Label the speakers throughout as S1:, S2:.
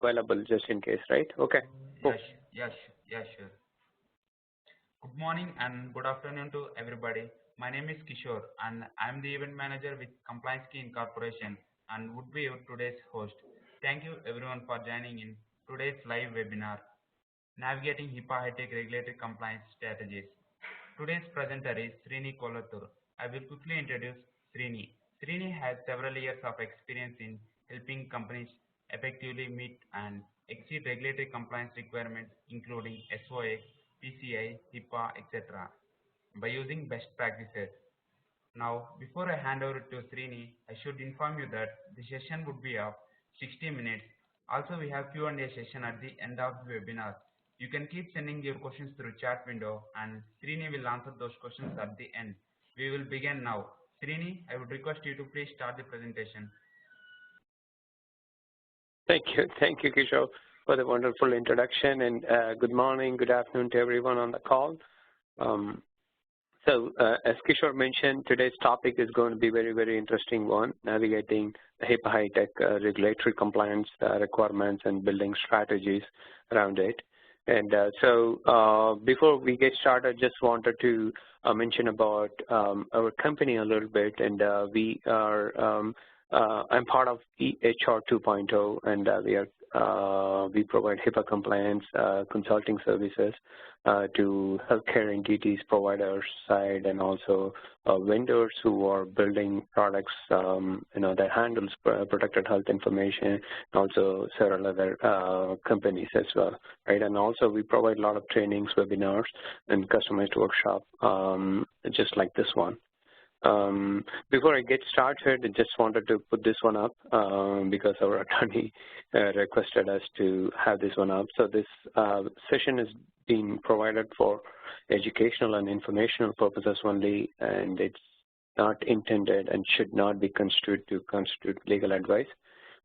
S1: available just in case, right? Okay. Cool.
S2: Yes, sure. Good morning and good afternoon to everybody. My name is Kishore and I'm the event manager with Compliance Key Incorporation and would be your today's host. Thank you everyone for joining in today's live webinar, Navigating HIPAA-HITECH Regulatory Compliance Strategies. Today's presenter is Srini Kolathur. I will quickly introduce Srini. Srini has several years of experience in helping companies effectively meet and exceed regulatory compliance requirements including SOX, PCI, HIPAA, etc. by using best practices. Now, before I hand over to Srini, I should inform you that the session would be of 60 minutes. Also, we have Q&A session at the end of the webinar. You can keep sending your questions through chat window and Srini will answer those questions at the end. We will begin now. Srini, I would request you to please start the presentation.
S1: Thank you, Kishore, for the wonderful introduction, and good morning, good afternoon to everyone on the call. As Kishore mentioned, today's topic is going to be very, very interesting one, navigating the HIPAA-HITECH regulatory compliance requirements and building strategies around it. And before we get started, just wanted to mention about our company a little bit, and we are I'm part of HR 2.0, and we provide HIPAA compliance consulting services to healthcare entities, providers side, and also vendors who are building products, that handles protected health information, and also several other companies as well, right? And also we provide a lot of trainings, webinars, and customized workshop, just like this one. Before I get started, I just wanted to put this one up because our attorney requested us to have this one up. So this session is being provided for educational and informational purposes only, and it's not intended and should not be construed to constitute legal advice.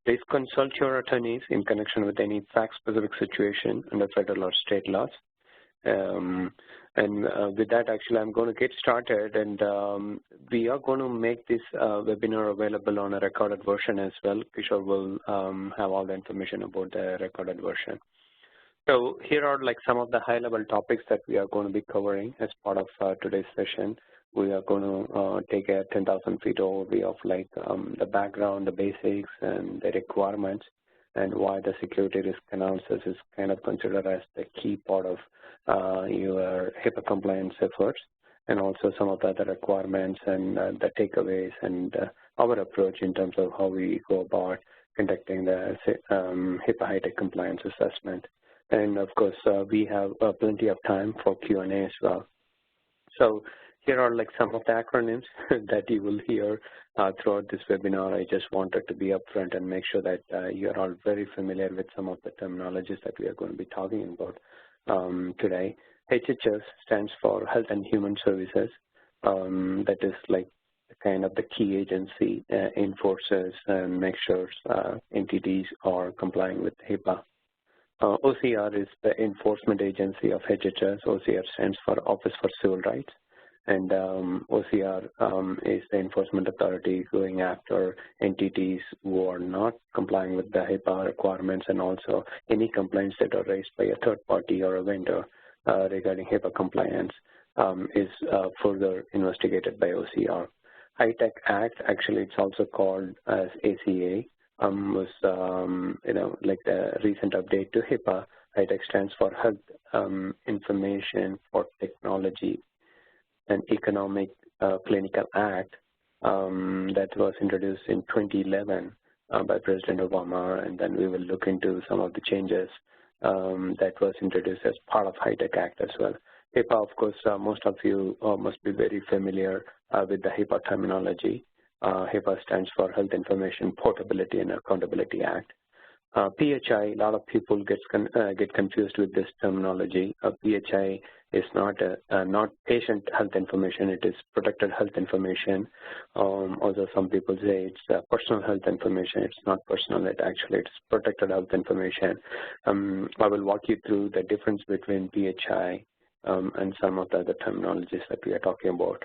S1: Please consult your attorneys in connection with any fact-specific situation under federal or state laws. With that, actually, I'm going to get started, and we are going to make this webinar available on a recorded version as well. Kishore will have all the information about the recorded version. So here are like some of the high-level topics that we are going to be covering as part of today's session. We are going to take a 10,000 feet overview of like the background, the basics, and the requirements, and why the security risk analysis is kind of considered as the key part of your HIPAA compliance efforts, and also some of the other requirements and the takeaways and our approach in terms of how we go about conducting the HIPAA-HITECH compliance assessment. And of course, we have plenty of time for Q&A as well. So here are like some of the acronyms that you will hear throughout this webinar. I just wanted to be upfront and make sure that you're all very familiar with some of the terminologies that we are going to be talking about today. HHS stands for Health and Human Services. That is like kind of the key agency enforces and makes sure entities are complying with HIPAA. OCR is the enforcement agency of HHS. OCR stands for Office for Civil Rights. And OCR is the enforcement authority going after entities who are not complying with the HIPAA requirements, and also any complaints that are raised by a third party or a vendor regarding HIPAA compliance is further investigated by OCR. HITECH Act, actually it's also called as ACA, was like the recent update to HIPAA. HITECH stands for Health Information for Technology and Economic Clinical Act that was introduced in 2011 by President Obama, and then we will look into some of the changes that was introduced as part of HITECH Act as well. HIPAA, of course, most of you must be very familiar with the HIPAA terminology. HIPAA stands for Health Information Portability and Accountability Act. PHI, a lot of people get confused with this terminology. PHI is not patient health information, it is protected health information. Also, some people say it's personal health information. It's not personal, it's protected health information. I will walk you through the difference between PHI and some of the other terminologies that we are talking about.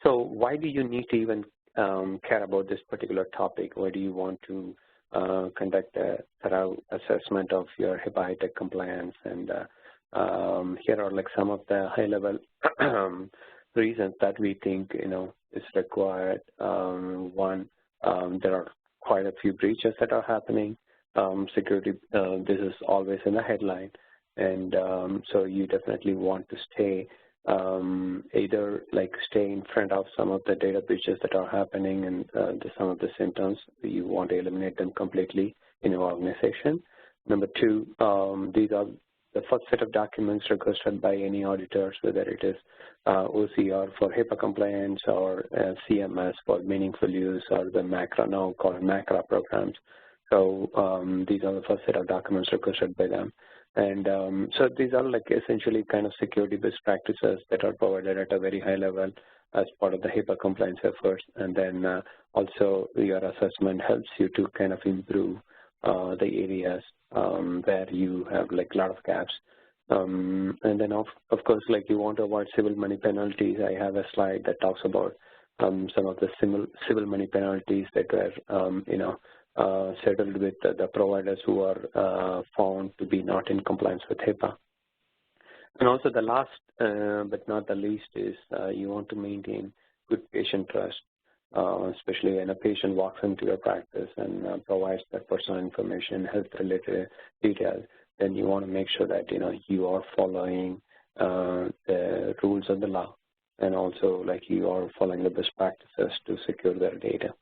S1: So why do you need to even care about this particular topic? Why do you want to conduct a thorough assessment of your HIPAA-HITECH compliance. And here are like some of the high-level reasons that we think, is required. One, there are quite a few breaches that are happening. Security, this is always in the headline. And so you definitely want to stay either like stay in front of some of the data breaches that are happening and some of the symptoms. You want to eliminate them completely in your organization. Number two, these are the first set of documents requested by any auditors, whether it is OCR for HIPAA compliance or CMS for meaningful use or the MACRA, now called MACRA programs. So these are the first set of documents requested by them. And so these are like essentially kind of security best practices that are provided at a very high level as part of the HIPAA compliance efforts. And then also your assessment helps you to kind of improve the areas where you have like a lot of gaps. And then of course, like you want to avoid civil money penalties. I have a slide that talks about some of the civil money penalties that were, settled with the providers who are found to be not in compliance with HIPAA. And also the last but not the least is you want to maintain good patient trust, especially when a patient walks into your practice and provides their personal information, health-related details. Then you want to make sure that you are following the rules of the law, and also like you are following the best practices to secure their data.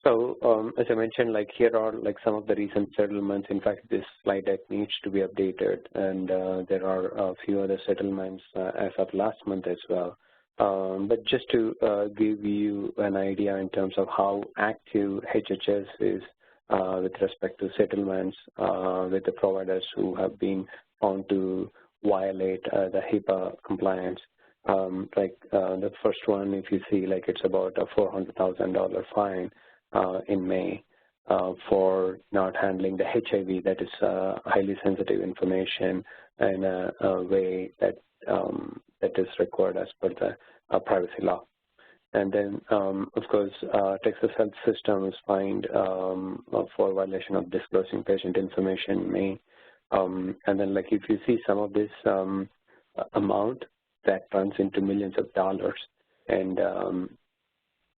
S1: So as I mentioned, like here are like some of the recent settlements. In fact, this slide deck needs to be updated, and there are a few other settlements as of last month as well. But just to give you an idea in terms of how active HHS is with respect to settlements with the providers who have been found to violate the HIPAA compliance. Like the first one, if you see, like it's about a $400,000 fine in May for not handling the HIV, that is highly sensitive information, in a way that that is required as per the privacy law. And then, of course, Texas Health System was fined for violation of disclosing patient information in May. And then, like, if you see some of this amount, that runs into millions of dollars. And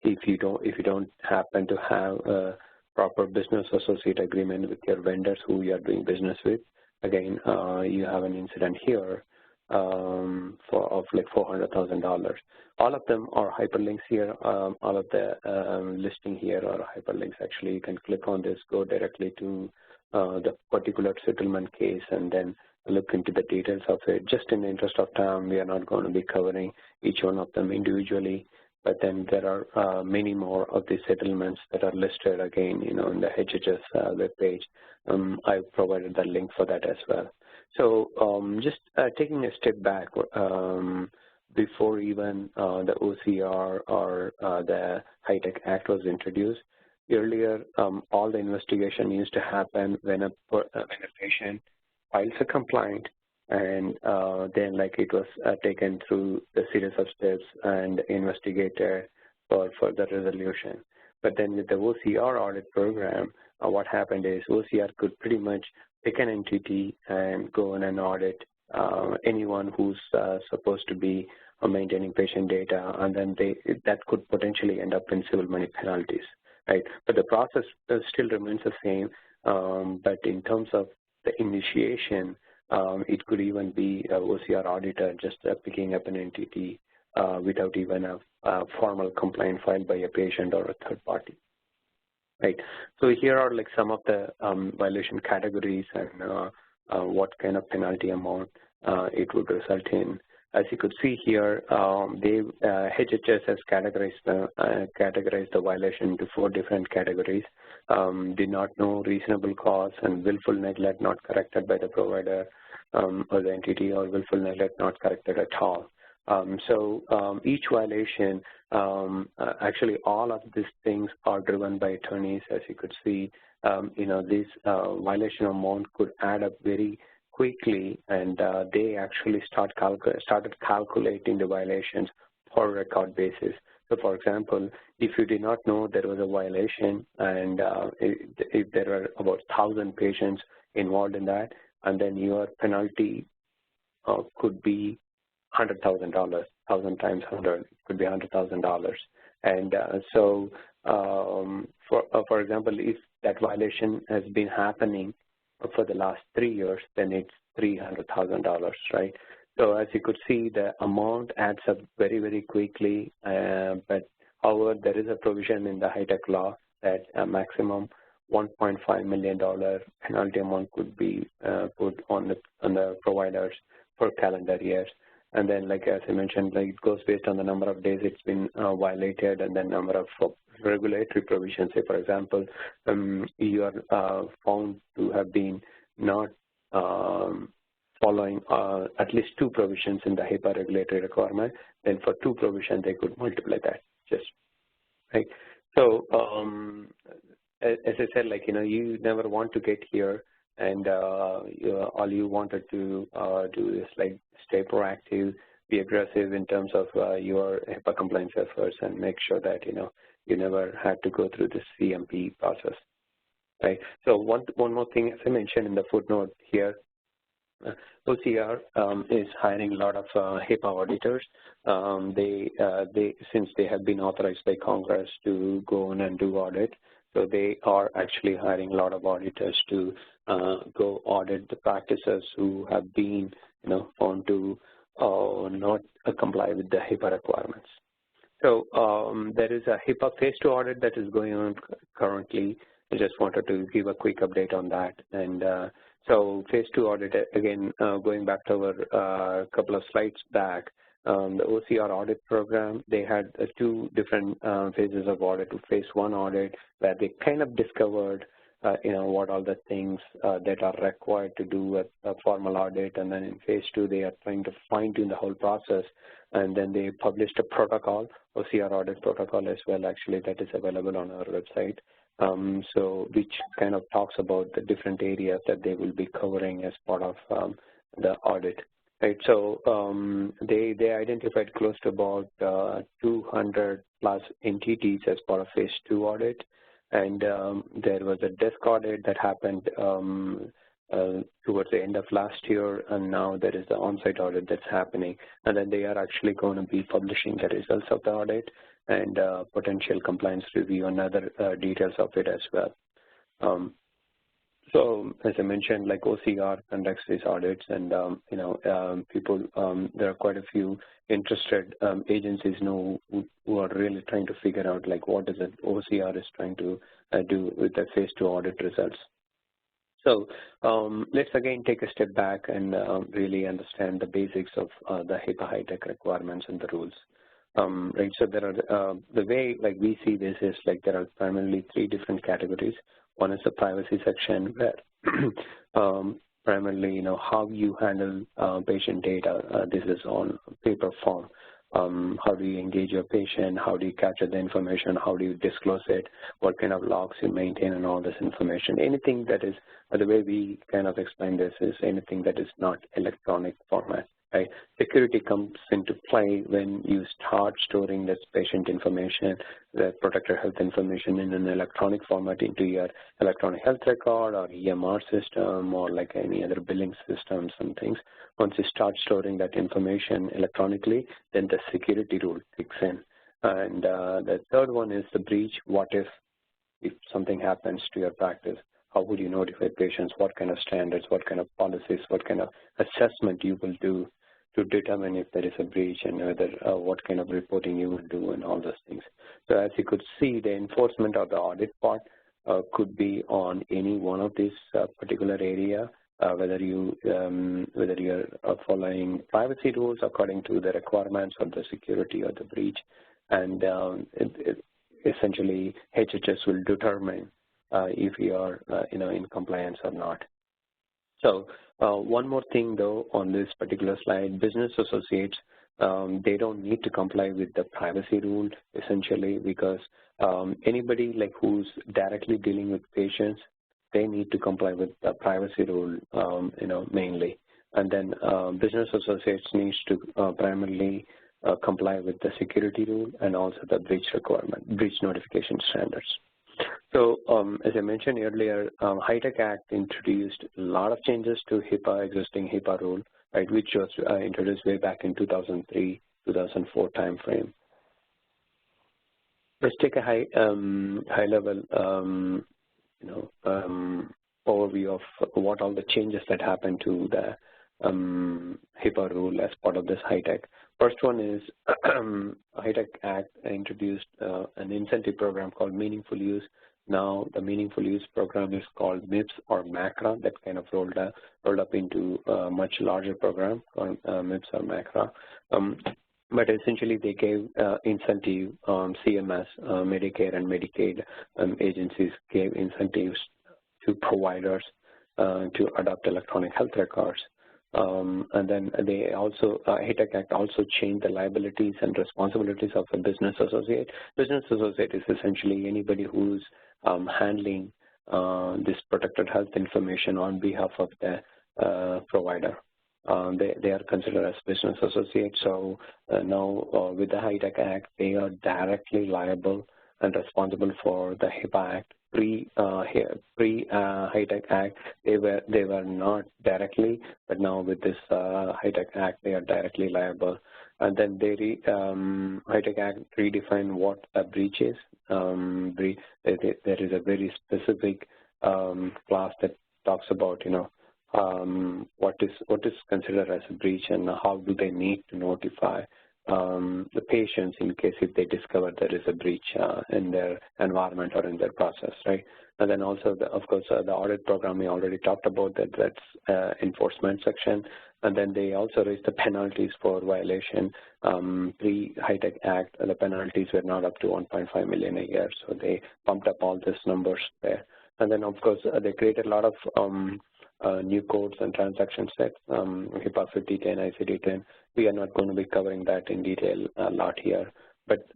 S1: if you don't happen to have a proper business associate agreement with your vendors who you are doing business with, again, you have an incident here of like $400,000. All of them are hyperlinks here. All of the listing here are hyperlinks. Actually, you can click on this, go directly to the particular settlement case, and then look into the details of it. Just in the interest of time, we are not going to be covering each one of them individually. But then there are many more of these settlements that are listed again, in the HHS webpage. I've provided the link for that as well. So just taking a step back, before even the OCR or the HITECH Act was introduced, earlier all the investigation used to happen when a patient files a complaint, and then like it was taken through the series of steps and investigated for further resolution. But then with the OCR audit program, what happened is OCR could pretty much pick an entity and go in and audit anyone who's supposed to be maintaining patient data, and then that could potentially end up in civil money penalties, right? But the process still remains the same, but in terms of the initiation, it could even be a OCR auditor just picking up an entity without even a formal complaint filed by a patient or a third party. Right. So here are like some of the violation categories and what kind of penalty amount it would result in. As you could see here, HHS has categorized the violation into 4 different categories. Did not know reasonable cause and willful neglect not corrected by the provider or the entity, or willful neglect not corrected at all. So each violation, actually all of these things are driven by attorneys. As you could see, this violation amount could add up very quickly, and they actually started calculating the violations per record basis. So for example, if you did not know there was a violation and if there are about 1,000 patients involved in that, and then your penalty could be $100,000, 1,000 times 100 could be $100,000. And for example, if that violation has been happening for the last 3 years, then it's $300,000, right? So as you could see, the amount adds up very, very quickly. But however, there is a provision in the HITECH law that a maximum $1.5 million penalty amount could be put on the providers for calendar years. And then, like as I mentioned, like it goes based on the number of days it's been violated, and then number of regulatory provisions. Say, for example, you are found to have been not following at least 2 provisions in the HIPAA regulatory requirement, then for 2 provisions they could multiply that, just right. So as I said, like you never want to get here, and all you wanted to do is like stay proactive, be aggressive in terms of your HIPAA compliance efforts, and make sure that you never had to go through this CMP process, right? So one more thing, as I mentioned in the footnote here, OCR is hiring a lot of HIPAA auditors. Since they have been authorized by Congress to go on and do audit, so they are actually hiring a lot of auditors to go audit the practices who have been, found to not comply with the HIPAA requirements. So there is a HIPAA FacetoAudit that is going on currently. I just wanted to give a quick update on that. And so FacetoAudit, again, going back to our couple of slides back, the OCR Audit Program, they had 2 different phases of audit. Phase 1 audit, where they kind of discovered, what all the things that are required to do a formal audit. And then in phase 2, they are trying to fine-tune the whole process. And then they published a protocol, OCR Audit Protocol as well, actually, that is available on our website. So which kind of talks about the different areas that they will be covering as part of the audit. Right, so they identified close to about 200 plus entities as part of phase 2 audit, and there was a desk audit that happened towards the end of last year, and now there is the on-site audit that's happening, and then they are actually going to be publishing the results of the audit and potential compliance review and other details of it as well. So as I mentioned, like OCR conducts these audits, and people, there are quite a few interested agencies who are really trying to figure out like what is it OCR is trying to do with the phase 2 audit results. So let's again take a step back and really understand the basics of the HIPAA-HITECH requirements and the rules. Right, so there are the way like we see this is like there are primarily 3 different categories. One is the privacy section, where primarily how you handle patient data. This is on paper form. How do you engage your patient? How do you capture the information? How do you disclose it? What kind of logs you maintain and all this information? Anything that is, the way we kind of explain this is anything that is not electronic format. Right? Security comes into play when you start storing this patient information, the protected health information in an electronic format into your electronic health record or EMR system or like any other billing systems and things. Once you start storing that information electronically, then the security rule kicks in. And the third one is the breach. What if something happens to your practice? How would you notify patients? What kind of standards, what kind of policies, what kind of assessment you will do to determine if there is a breach and whether what kind of reporting you will do and all those things. So as you could see, the enforcement or the audit part could be on any one of these particular area, whether you're following privacy rules according to the requirements of the security or the breach, and essentially HHS will determine if you are in compliance or not. So one more thing though on this particular slide, business associates, they don't need to comply with the privacy rule essentially, because anybody like who's directly dealing with patients, they need to comply with the privacy rule mainly. And then business associates needs to primarily comply with the security rule and also the breach notification standards. So as I mentioned earlier, HITECH Act introduced a lot of changes to existing HIPAA rule, right, which was introduced way back in 2003, 2004 timeframe. Let's take a high-level, overview of what all the changes that happened to the HIPAA rule as part of this HITECH. First one is HITECH Act introduced an incentive program called Meaningful Use. Now the Meaningful Use program is called MIPS or MACRA, that kind of rolled up into a much larger program called MIPS or MACRA. But essentially they gave incentive, CMS, Medicare and Medicaid agencies gave incentives to providers to adopt electronic health records. And then they also, HITECH Act also changed the liabilities and responsibilities of a business associate. Business associate is essentially anybody who's handling this protected health information on behalf of the provider. They are considered as business associates. So now with the HITECH Act, they are directly liable and responsible for the HIPAA Act. Pre-HITECH Act, they were not directly, but now with this HITECH Act, they are directly liable. And then HITECH Act redefined what a breach is. There is a very specific clause that talks about, what is considered as a breach and how do they need to notify the patients in case if they discover there is a breach in their environment or in their process, right? And then also, of course, the audit program we already talked about, that's enforcement section. And then they also raised the penalties for violation. Pre-HITECH Act, the penalties were not up to 1.5 million a year, so they pumped up all these numbers there. And then, of course, they created a lot of new codes and transaction sets, HIPAA 5010, ICD-10. We are not going to be covering that in detail a lot here. But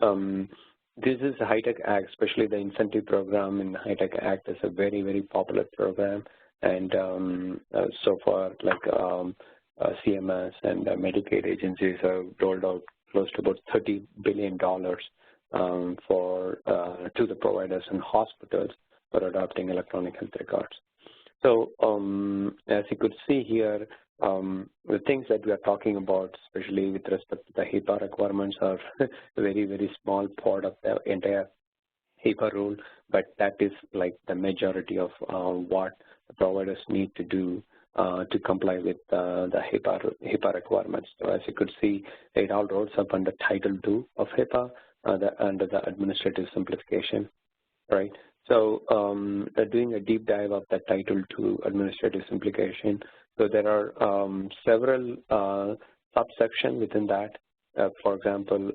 S1: this is the HITECH Act, especially the incentive program in the HITECH Act is a very, very popular program. And so far, like CMS and Medicaid agencies have rolled out close to about $30 billion to the providers and hospitals for adopting electronic health records. So as you could see here, the things that we are talking about, especially with respect to the HIPAA requirements, are a very, very small part of the entire HIPAA rule, but that is like the majority of what the providers need to do to comply with the HIPAA requirements. So as you could see, it all rolls up under Title II of HIPAA under the administrative simplification, right? So doing a deep dive of that Title II administrative simplification. So there are several subsections within that. For example,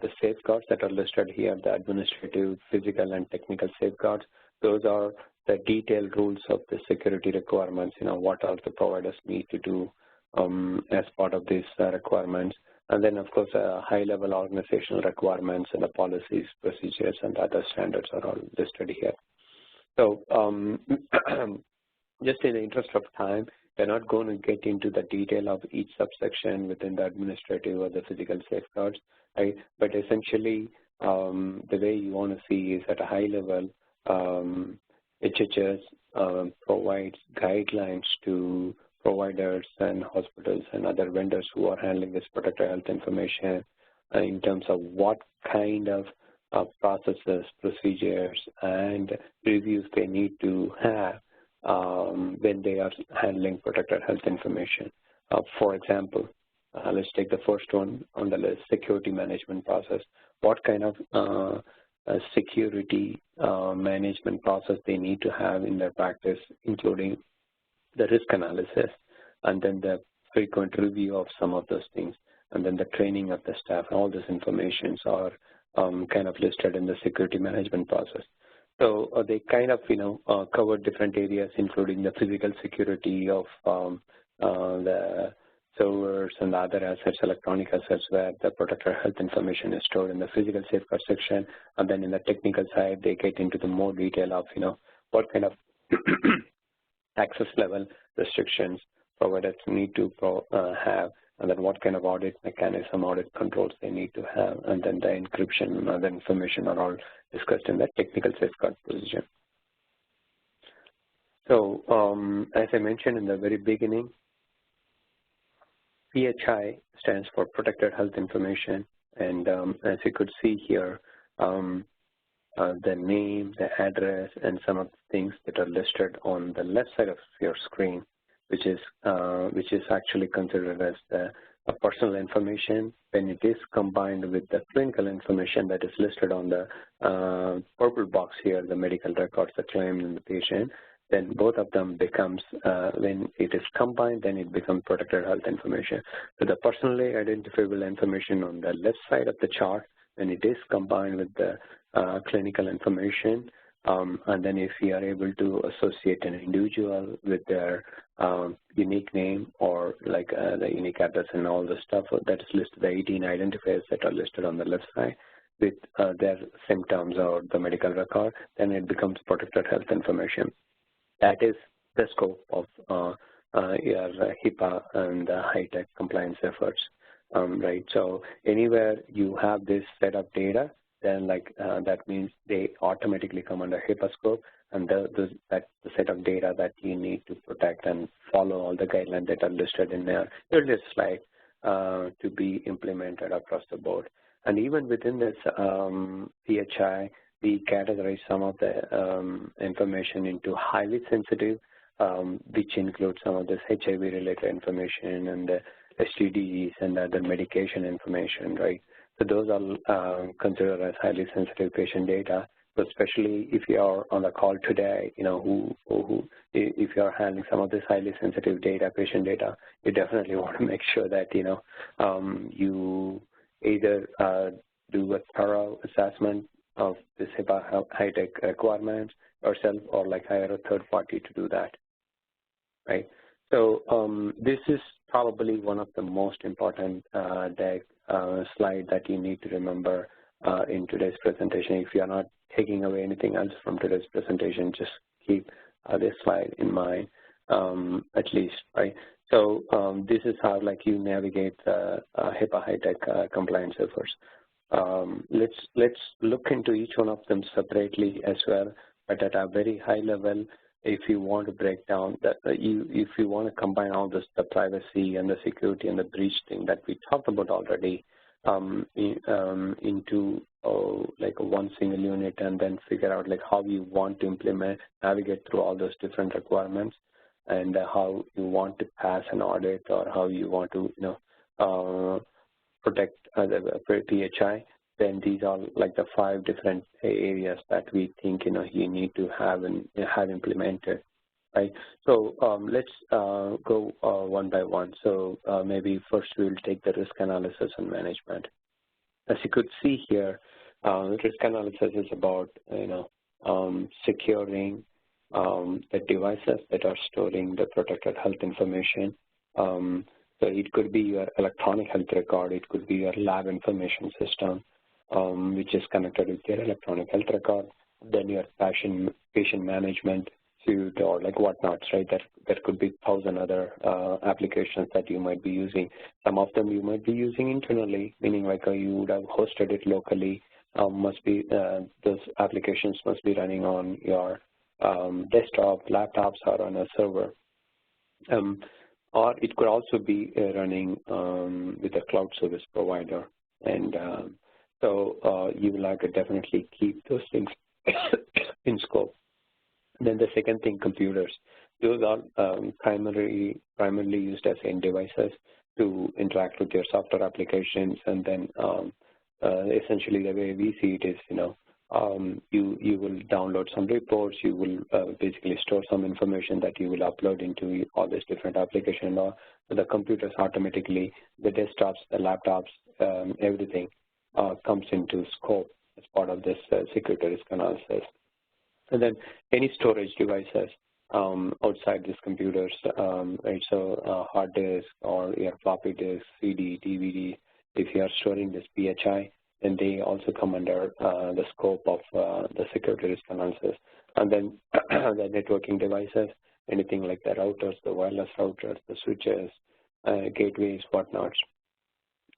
S1: the safeguards that are listed here, the administrative, physical, and technical safeguards. Those are the detailed rules of the security requirements, what all the providers need to do as part of these requirements. And then, of course, high-level organizational requirements and the policies, procedures, and other standards are all listed here. So just in the interest of time, we're not going to get into the detail of each subsection within the administrative or the physical safeguards, right? But essentially, the way you want to see is at a high level, HHS provides guidelines to providers and hospitals and other vendors who are handling this protected health information in terms of what kind of processes, procedures, and reviews they need to have when they are handling protected health information. For example, let's take the first one on the list, security management process. What kind of security management process they need to have in their practice, including the risk analysis, and then the frequent review of some of those things, and then the training of the staff. All this information are kind of listed in the security management process. So they kind of, cover different areas, including the physical security of the servers and the other assets, electronic assets, where the protected health information is stored in the physical safeguard section. And then in the technical side, they get into the more detail of, what kind of access level restrictions providers need to have and then what kind of audit mechanism, audit controls they need to have, and then the encryption and other information are all discussed in the technical safeguard provision. So as I mentioned in the very beginning, PHI stands for Protected Health Information, and as you could see here, the name, the address, and some of the things that are listed on the left side of your screen, which is actually considered as the personal information. When it is combined with the clinical information that is listed on the purple box here, the medical records, the claim, and the patient, then both of them becomes, when it is combined, then it becomes protected health information. So the personally identifiable information on the left side of the chart, when it is combined with the clinical information, and then if you are able to associate an individual with their unique name or like the unique address and all the stuff that is listed, the 18 identifiers that are listed on the left side with their symptoms or the medical record, then it becomes protected health information. That is the scope of your HIPAA and HITECH compliance efforts, right? So anywhere you have this set of data, then that means they automatically come under HIPAA scope, and the set of data that you need to protect and follow all the guidelines that are listed in there earlier slide to be implemented across the board. And even within this PHI, we categorize some of the information into highly sensitive, which includes some of this HIV-related information and the STDs and other medication information, right? So those are considered as highly sensitive patient data. So especially if you are on the call today, if you are handling some of this highly sensitive data, patient data, you definitely want to make sure that you either do a thorough assessment of this HIPAA HITECH requirements yourself, or hire a third party to do that, right? So this is probably one of the most important slide that you need to remember in today's presentation. If you are not taking away anything else from today's presentation, just keep this slide in mind at least, right? So this is how you navigate the HIPAA HITECH compliance efforts. Let's look into each one of them separately as well, but at a very high level, if you want to break down that, if you want to combine all this, the privacy and the security and the breach thing that we talked about already into one single unit, and then figure out how you want to navigate through all those different requirements, and how you want to pass an audit, or how you want to protect the PHI, then these are the 5 different areas that we think you need to have and have implemented, right? So let's go one by one. So maybe first we'll take the risk analysis and management. As you could see here, risk analysis is about securing the devices that are storing the protected health information. So it could be your electronic health record, it could be your lab information system, which is connected with your electronic health record, then your patient management suite or whatnots, right? That could be 1,000 other applications that you might be using. Some of them you might be using internally, meaning you would have hosted it locally. Those applications must be running on your desktop, laptops, or on a server. Or it could also be running with a cloud service provider. And so you will have to definitely keep those things in scope. Then the second thing, computers. Those are primarily used as end devices to interact with your software applications. And then essentially the way we see it is, you will download some reports, you will basically store some information that you will upload into all these different applications. So the computers automatically, the desktops, the laptops, everything comes into scope as part of this security risk analysis. And then any storage devices outside these computers, right? So hard disk or your floppy disk, CD, DVD, if you are storing this PHI, then they also come under the scope of the security risk analysis. And then the networking devices, anything like the routers, the wireless routers, the switches, gateways, whatnots.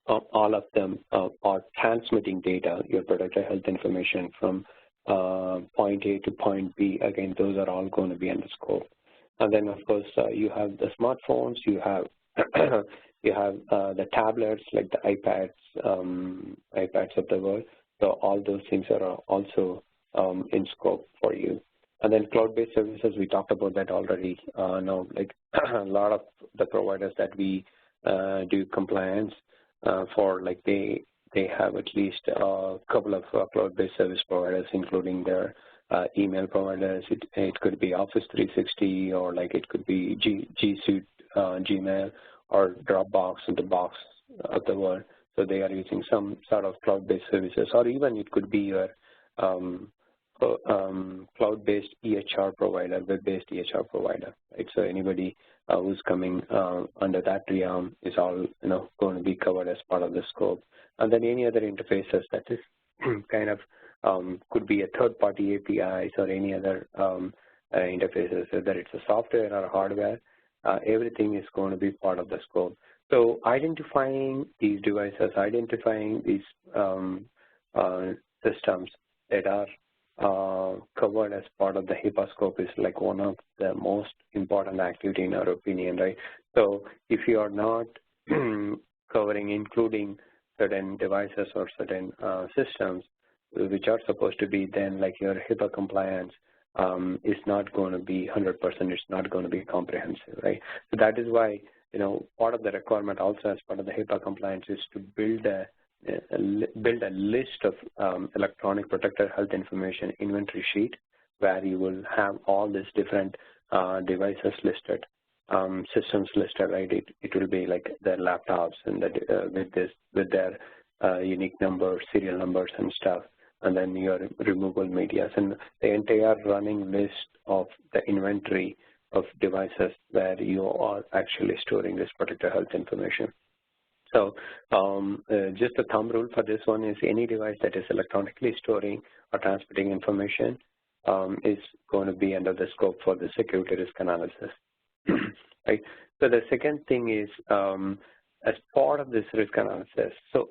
S1: All of them are transmitting data, your protected health information from point A to point B. Again, those are all going to be under scope. And then, of course, you have the smartphones, you have you have the tablets like the iPads of the world. So all those things are also in scope for you. And then cloud-based services, we talked about that already. Now, like a lot of the providers that we do compliance for, like they have at least a couple of cloud-based service providers, including their email providers. It could be Office 360, or like it could be G Suite, Gmail, or Dropbox in the box of the world. So they are using some sort of cloud-based services, or even it could be your cloud-based EHR provider, web-based EHR provider. Right? So anybody who's coming under that realm is all going to be covered as part of the scope. And then any other interfaces that is kind of could be a third-party APIs or any other interfaces, whether it's a software or hardware. Everything is going to be part of the scope. So identifying these devices, identifying these systems that are covered as part of the HIPAA scope is like one of the most important activity in our opinion, right? So if you are not covering, including certain devices or certain systems which are supposed to be, then like your HIPAA compliance is not going to be 100%, it's not going to be comprehensive, right? So that is why, part of the requirement also as part of the HIPAA compliance is to build a list of electronic protected health information inventory sheet, where you will have all these different devices listed, systems listed, right? It will be like their laptops and with their unique numbers, serial numbers and stuff, and then your removable medias and the entire running list of the inventory of devices where you are actually storing this protected health information. So just a thumb rule for this one is any device that is electronically storing or transmitting information is going to be under the scope for the security risk analysis. Right? So the second thing is as part of this risk analysis, so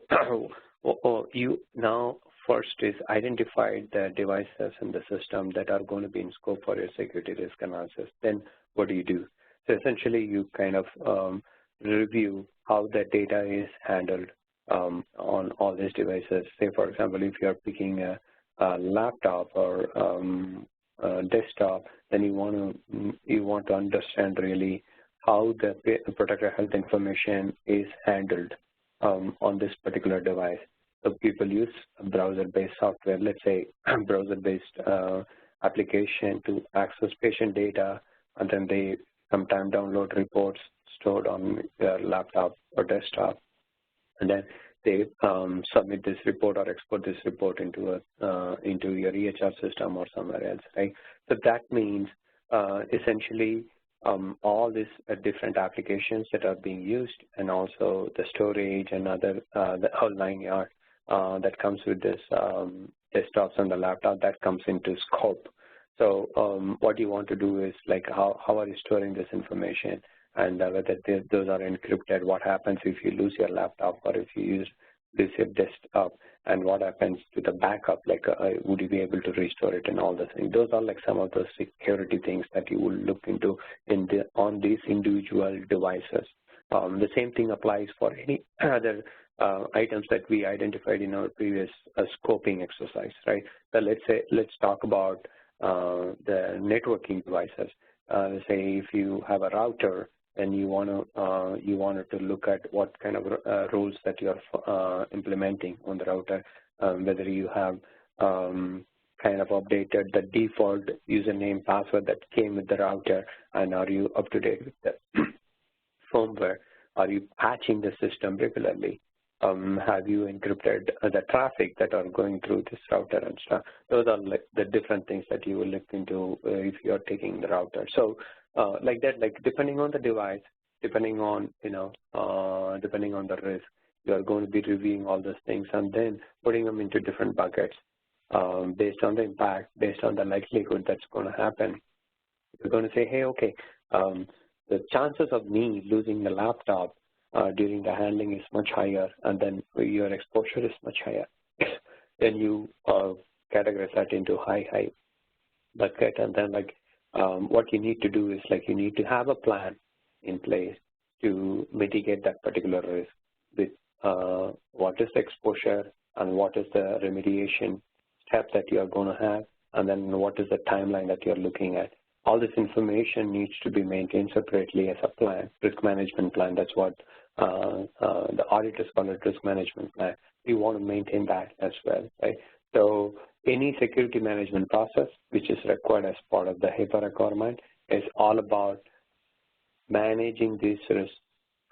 S1: you now first is identify the devices and the system that are going to be in scope for your security risk analysis. Then what do you do? So essentially you kind of review how the data is handled on all these devices. Say, for example, if you're picking a laptop or a desktop, then you want to understand really how the protected health information is handled on this particular device. So people use browser-based software, let's say browser-based application to access patient data, and then they sometimes download reports stored on your laptop or desktop, and then they submit this report or export this report into your EHR system or somewhere else, right? So that means essentially all these different applications that are being used, and also the storage and other the whole 9 yards that comes with this desktops and the laptop, that comes into scope. So what you want to do is like how are you storing this information, and whether those are encrypted, what happens if you lose your laptop or if you lose your desktop, and what happens to the backup, like would you be able to restore it, and all the things. Those are like some of the security things that you will look into on these individual devices. The same thing applies for any other items that we identified in our previous scoping exercise, right? So let's talk about the networking devices. Say if you have a router, then you wanted to look at what kind of rules that you are implementing on the router, whether you have kind of updated the default username password that came with the router, and are you up to date with the firmware? Are you patching the system regularly? Have you encrypted the traffic that are going through this router and stuff? Those are like the different things that you will look into if you're taking the router. So like that, like depending on the device, depending on depending on the risk, you are going to be reviewing all those things and then putting them into different buckets based on the impact, based on the likelihood that's going to happen. We're going to say, hey, okay, the chances of me losing the laptop during the handling is much higher, and then your exposure is much higher, then you categorize that into high bucket, and then what you need to do is you need to have a plan in place to mitigate that particular risk with what is the exposure and what is the remediation step that you are going to have, and then what is the timeline that you're looking at. All this information needs to be maintained separately as a plan, risk management plan. That's what the auditors call it, risk management plan. We want to maintain that as well, right? So any security management process which is required as part of the HIPAA requirement is all about managing these risks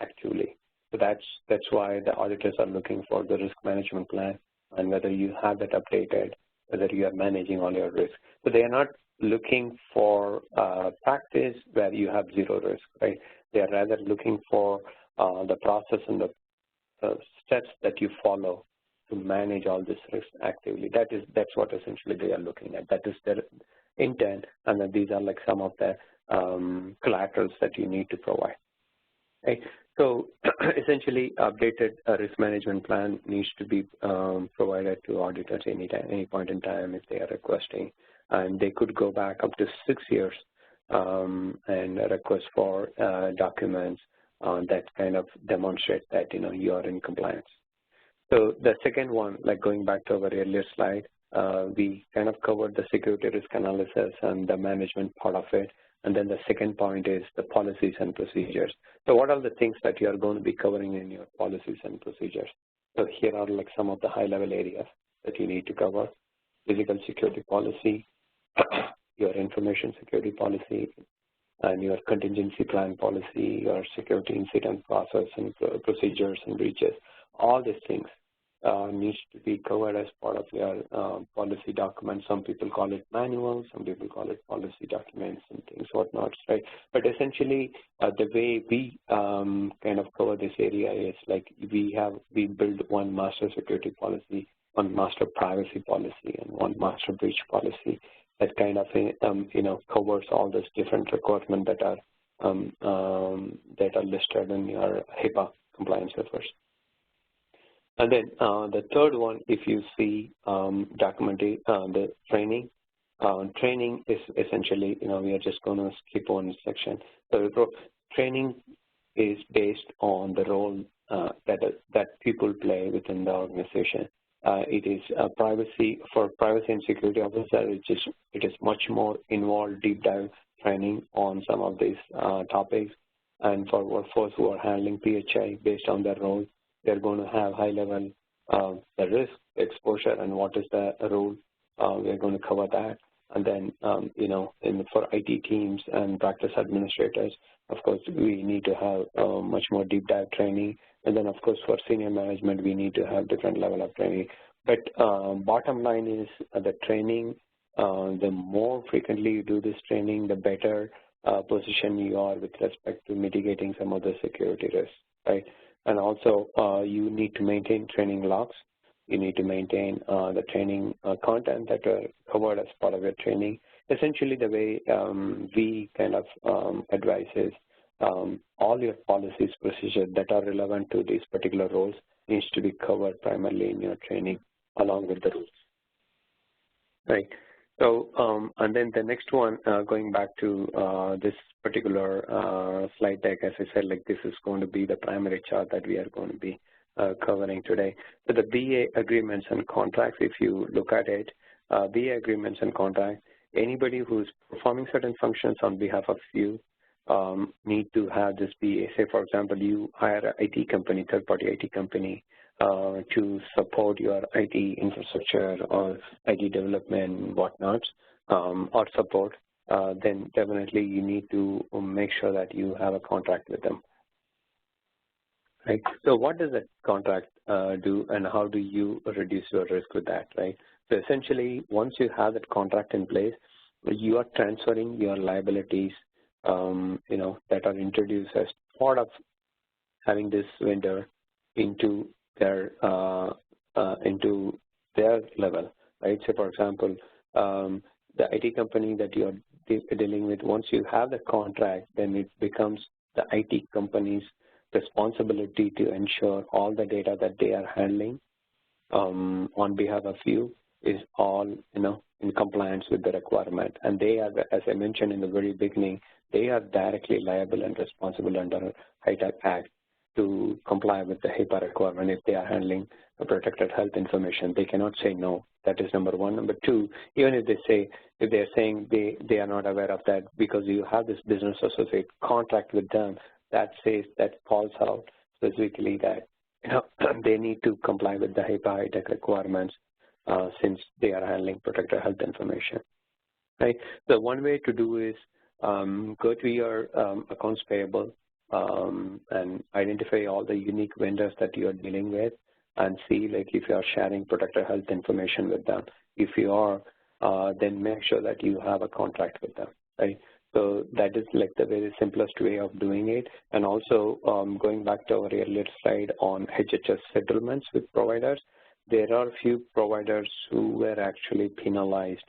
S1: actively. So that's why the auditors are looking for the risk management plan, and whether you have that updated, whether you are managing all your risks. So they are not looking for practice where you have zero risk, right? They are rather looking for the process and the steps that you follow to manage all this risk actively. That's what essentially they are looking at. That is their intent, and then these are some of the collaterals that you need to provide. Right? So essentially, updated risk management plan needs to be provided to auditors any point in time if they are requesting, and they could go back up to 6 years and request for documents that kind of demonstrate that you are in compliance. So the second one, going back to our earlier slide, we kind of covered the security risk analysis and the management part of it. And then the second point is the policies and procedures. So what are the things that you are going to be covering in your policies and procedures? So here are some of the high-level areas that you need to cover: physical security policy, your information security policy, and your contingency plan policy, your security incident process and procedures and breaches. All these things needs to be covered as part of your policy document. Some people call it manual, some people call it policy documents and things, whatnot, right? But essentially, the way we kind of cover this area is we build one master security policy, one master privacy policy, and one master breach policy that kind of covers all those different requirements that are listed in your HIPAA compliance efforts. And then the third one, if you see documenting the training, training is essentially, we are just going to skip one section. So training is based on the role that people play within the organization. It is privacy and security officer. It is much more involved, deep dive training on some of these topics. And for workforce who are handling PHI based on their role, they're going to have high level the risk, exposure, and what is the role. We're going to cover that. And then, for IT teams and practice administrators, of course, we need to have much more deep dive training. And then, of course, for senior management, we need to have different level of training. But bottom line is the training, the more frequently you do this training, the better position you are with respect to mitigating some of the security risks, right? And also, you need to maintain training logs. You need to maintain the training content that are covered as part of your training. Essentially, the way we kind of advise is all your policies, procedures that are relevant to these particular roles needs to be covered primarily in your training along with the rules. Right. So, and then the next one, going back to this particular slide deck, as I said, this is going to be the primary chart that we are going to be covering today. So the BA agreements and contracts, if you look at it, BA agreements and contracts, anybody who's performing certain functions on behalf of you need to have this BA. Say, for example, you hire an IT company, third-party IT company, to support your IT infrastructure or IT development, whatnot, or support, then definitely you need to make sure that you have a contract with them. Right? So what does that contract do, and how do you reduce your risk with that, right? So essentially, once you have that contract in place, you are transferring your liabilities, that are introduced as part of having this vendor into their level, right? So, for example, the IT company that you are dealing with, once you have the contract, then it becomes the IT company's responsibility to ensure all the data that they are handling on behalf of you is all, in compliance with the requirement. And they are, as I mentioned in the very beginning, they are directly liable and responsible under HITECH Act to comply with the HIPAA requirement if they are handling a protected health information. They cannot say no. That is number one. Number two, even if they're saying they are not aware of that because you have this business associate contract with them that says, that calls out specifically that they need to comply with the HIPAA-HITECH requirements since they are handling protected health information. Right. So one way to do is go to your accounts payable and identify all the unique vendors that you are dealing with and see like if you are sharing protected health information with them. If you are, then make sure that you have a contract with them. Right. So that is like the very simplest way of doing it. And also going back to our earlier slide on HHS settlements with providers, there are a few providers who were actually penalized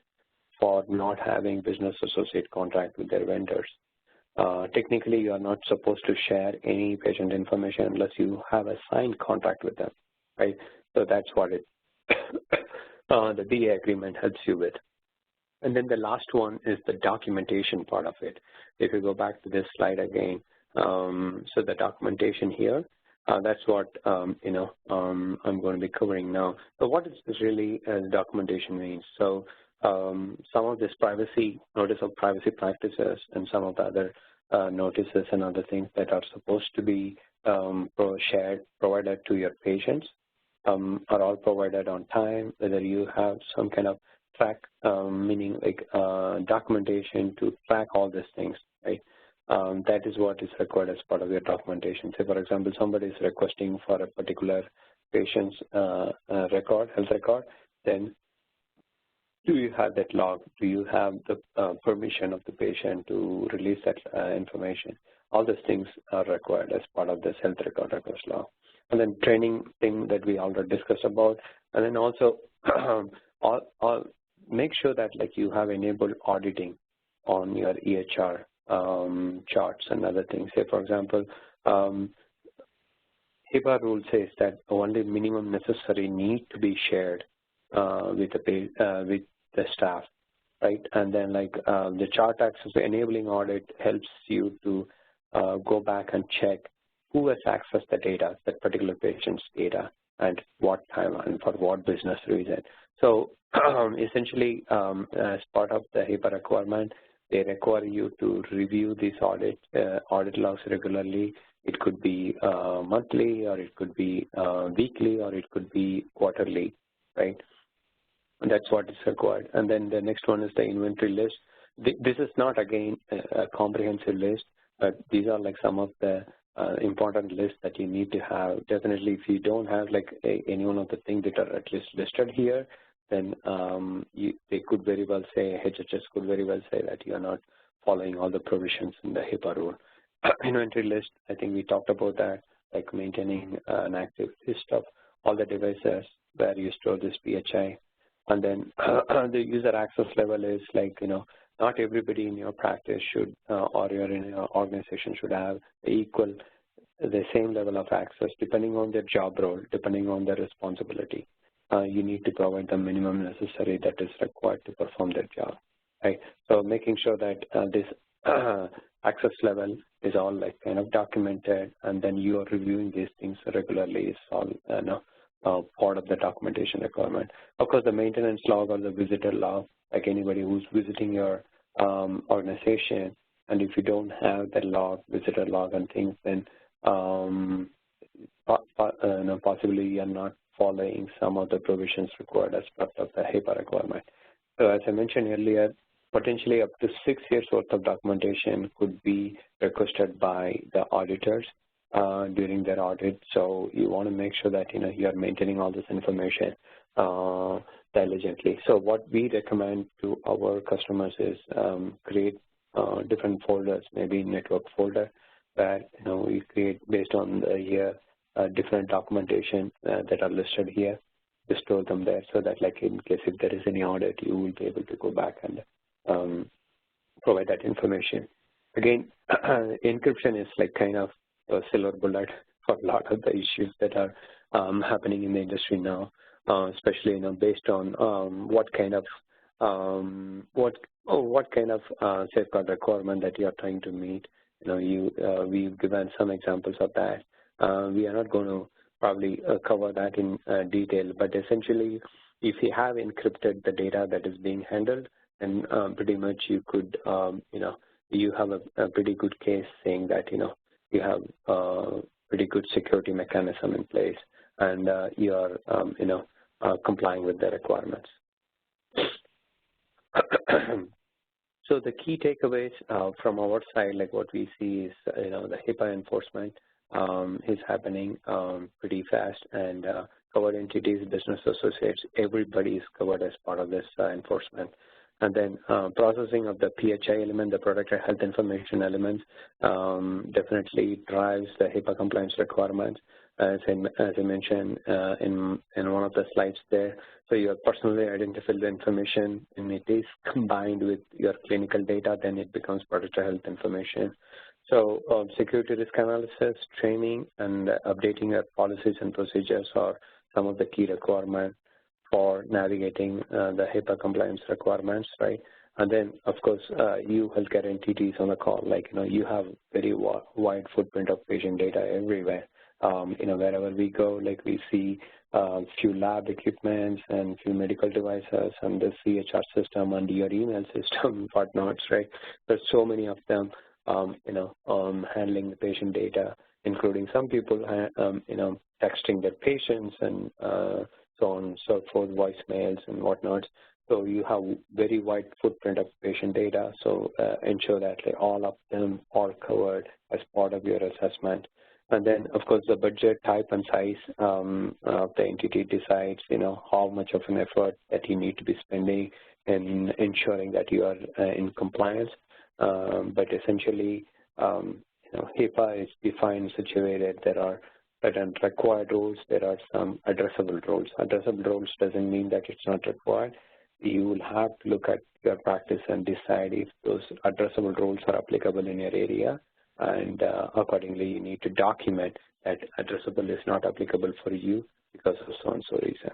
S1: for not having business associate contract with their vendors. Technically, you are not supposed to share any patient information unless you have a signed contract with them, right? So that's what the BA agreement helps you with. And then the last one is the documentation part of it. If you go back to this slide again, so the documentation here, that's what I'm going to be covering now. So what is really documentation means? So some of this privacy, notice of privacy practices and some of the other notices and other things that are supposed to be provided to your patients are all provided on time, whether you have some kind of track, meaning like documentation to track all these things, right? That is what is required as part of your documentation. Say, for example, somebody is requesting for a particular patient's health record, then do you have that log? Do you have the permission of the patient to release that information? All these things are required as part of this health record request law. And then training thing that we already discussed about. And then also make sure that like you have enabled auditing on your EHR charts and other things. Say, for example, HIPAA rule says that only minimum necessary need to be shared with the staff, right? And then like the chart access enabling audit helps you to go back and check who has accessed the data, that particular patient's data, and what time and for what business reason. So essentially, as part of the HIPAA requirement, they require you to review these audit logs regularly. It could be monthly, or it could be weekly, or it could be quarterly, right? And that's what is required. And then the next one is the inventory list. This is not, again, a comprehensive list, but these are like some of the important lists that you need to have. Definitely, if you don't have like any one of the things that are at least listed here, then they could very well say, HHS could very well say that you are not following all the provisions in the HIPAA rule. Inventory list, I think we talked about that, like maintaining an active list of all the devices where you store this PHI. And then the user access level is like, not everybody in your practice should, or in your organization should have the same level of access, depending on their job role, depending on their responsibility. You need to provide the minimum necessary that is required to perform their job, right? So making sure that this access level is all like kind of documented, and then you are reviewing these things regularly is all part of the documentation requirement. Of course, the maintenance log or the visitor log, like anybody who's visiting your organization, and if you don't have the log, visitor log and things, then possibly you are not following some of the provisions required as part of the HIPAA requirement. So as I mentioned earlier, potentially up to 6 years worth of documentation could be requested by the auditors during their audit. So you want to make sure that you are maintaining all this information diligently. So what we recommend to our customers is create different folders, maybe network folder, where we create based on the year different documentation that are listed here, to store them there, so that like in case if there is any audit, you will be able to go back and provide that information. Again, encryption is like kind of a silver bullet for a lot of the issues that are happening in the industry now, especially based on what kind of safeguard requirement that you are trying to meet. We've given some examples of that. We are not going to probably cover that in detail, but essentially, if you have encrypted the data that is being handled, then pretty much you could, you have a pretty good case saying that, you have a pretty good security mechanism in place, and you are, complying with the requirements. So the key takeaways from our side, like what we see is, the HIPAA enforcement is happening pretty fast, and covered entities, business associates, everybody is covered as part of this enforcement. And then processing of the PHI element, the product health information elements, definitely drives the HIPAA compliance requirements, as I mentioned in one of the slides there. So you have personally identified the information, and it is combined with your clinical data, then it becomes product health information. So security risk analysis, training, and updating your policies and procedures are some of the key requirements for navigating the HIPAA compliance requirements, right? And then, of course, you healthcare entities on the call, like, you have very wide footprint of patient data everywhere. Wherever we go, like we see few lab equipments and few medical devices and the CHR system and your email system, whatnots, right? There's so many of them, handling the patient data, including some people, texting their patients and so on and so forth, voicemails and whatnot. So you have very wide footprint of patient data. So ensure that all of them are covered as part of your assessment. And then, of course, the budget type and size of the entity decides, how much of an effort that you need to be spending in ensuring that you are in compliance. But essentially, HIPAA is defined in such a way that there are certain required roles, there are some addressable roles. Addressable roles doesn't mean that it's not required. You will have to look at your practice and decide if those addressable roles are applicable in your area, and accordingly you need to document that addressable is not applicable for you because of so-and-so reason,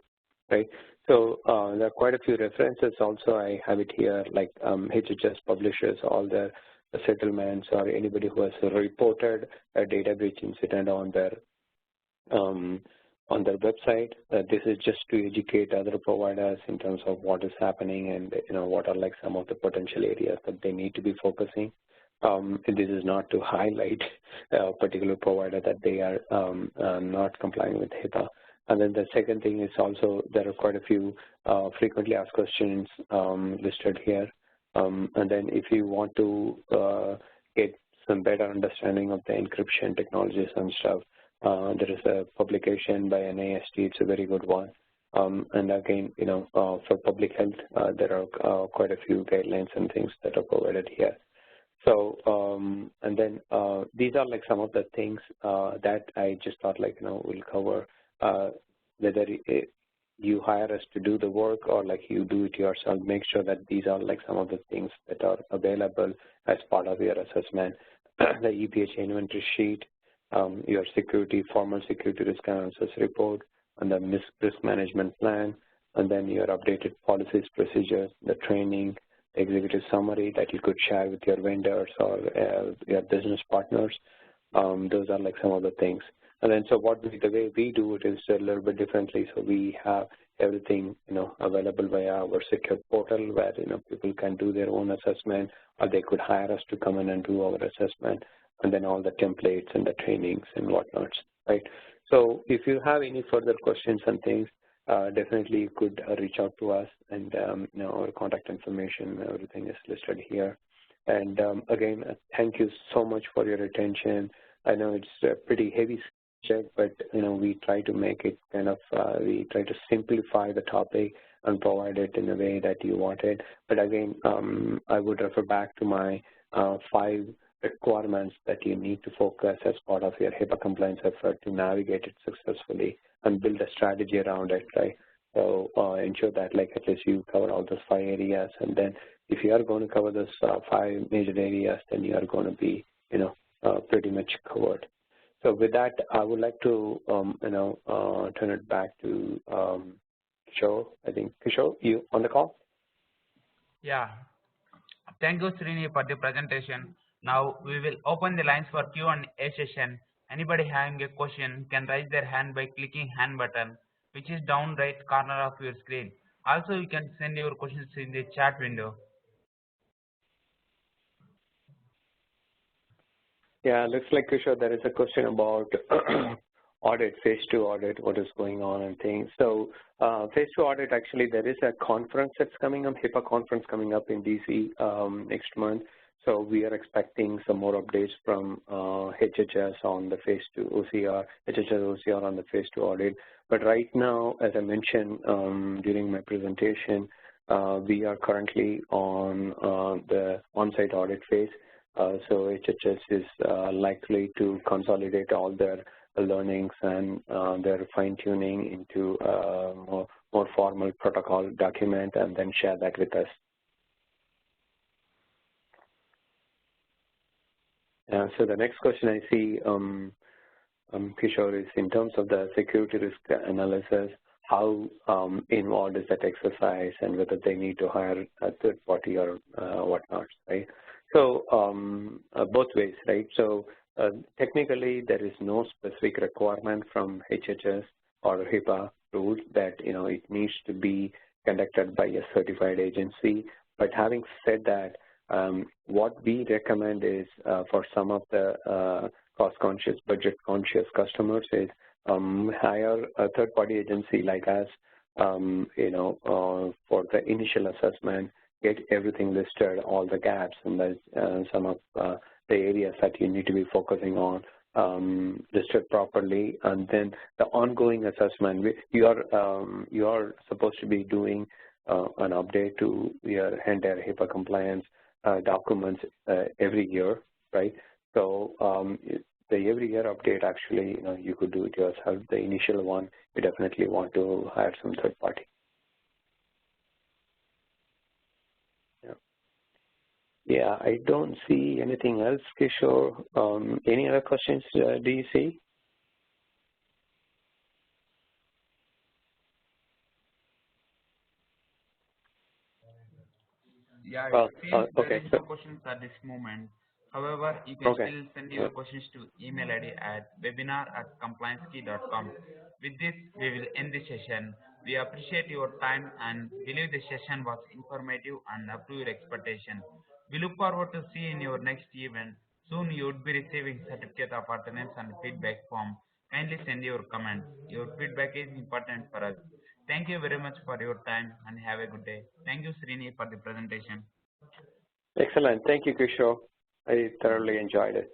S1: right? So there are quite a few references also. I have it here, like HHS publishes all the settlements or anybody who has reported a data breach incident on their website. This is just to educate other providers in terms of what is happening and what are like some of the potential areas that they need to be focusing. This is not to highlight a particular provider that they are not complying with HIPAA. And then the second thing is also there are quite a few frequently asked questions listed here. And then if you want to get some better understanding of the encryption technologies and stuff, there is a publication by NIST. It's a very good one. And again, for public health, there are quite a few guidelines and things that are provided here. So, and then these are like some of the things that I just thought we'll cover, whether you hire us to do the work or like you do it yourself. Make sure that these are like some of the things that are available as part of your assessment. The EPH inventory sheet, your formal security risk analysis report, and the risk management plan, and then your updated policies, procedures, the training, executive summary that you could share with your vendors or your business partners. Those are like some of the things. And then so the way we do it is a little bit differently. So we have everything available via our secure portal where people can do their own assessment, or they could hire us to come in and do our assessment, and then all the templates and the trainings and whatnots, right? So if you have any further questions and things, definitely you could reach out to us, and our contact information, everything is listed here. And again, thank you so much for your attention. I know it's a pretty heavy subject, but we try to make it we try to simplify the topic and provide it in a way that you want it. But again, I would refer back to my 5 requirements that you need to focus as part of your HIPAA compliance effort to navigate it successfully and build a strategy around it, right? So ensure that at least you cover all those 5 areas, and then if you are going to cover those 5 major areas, then you are going to be, pretty much covered. So with that, I would like to, turn it back to Kishore. I think, Kishore, you on the call?
S2: Yeah. Thank you, Srini, for the presentation. Now we will open the lines for Q&A session. Anybody having a question can raise their hand by clicking hand button, which is down right corner of your screen. Also, you can send your questions in the chat window.
S1: Yeah, looks like, Kishore, there is a question about audit, phase 2 audit, what is going on and things. So phase 2 audit, actually, there is a conference that's coming up, HIPAA conference coming up in DC next month. So we are expecting some more updates from HHS on the phase 2 OCR, HHS OCR on the phase 2 audit. But right now, as I mentioned during my presentation, we are currently on the on-site audit phase. So HHS is likely to consolidate all their learnings and their fine-tuning into a more formal protocol document and then share that with us. So the next question I see, Kishore, is in terms of the security risk analysis, how involved is that exercise and whether they need to hire a third party or whatnot, right? So both ways, right? So technically, there is no specific requirement from HHS or HIPAA rules that it needs to be conducted by a certified agency. But having said that, what we recommend is for some of the cost-conscious, budget-conscious customers is hire a third-party agency like us, for the initial assessment, get everything listed, all the gaps, and some of the areas that you need to be focusing on listed properly, and then the ongoing assessment. You are supposed to be doing an update to your entire HIPAA compliance documents every year, right? So the every year update, actually, you could do it yourself. The initial one, you definitely want to hire some third party. Yeah, I don't see anything else, Kishore. Any other questions do you see?
S2: Yeah,
S1: Well,
S2: there is no questions at this moment. However, you can still send your questions to email ID at webinar@compliancekey.com. With this, we will end the session. We appreciate your time and believe the session was informative and up to your expectation. We look forward to see you in your next event. Soon you would be receiving certificate of attendance and feedback form. Kindly send your comments. Your feedback is important for us. Thank you very much for your time and have a good day. Thank you, Srini, for the presentation.
S1: Excellent. Thank you, Kishore. I thoroughly enjoyed it.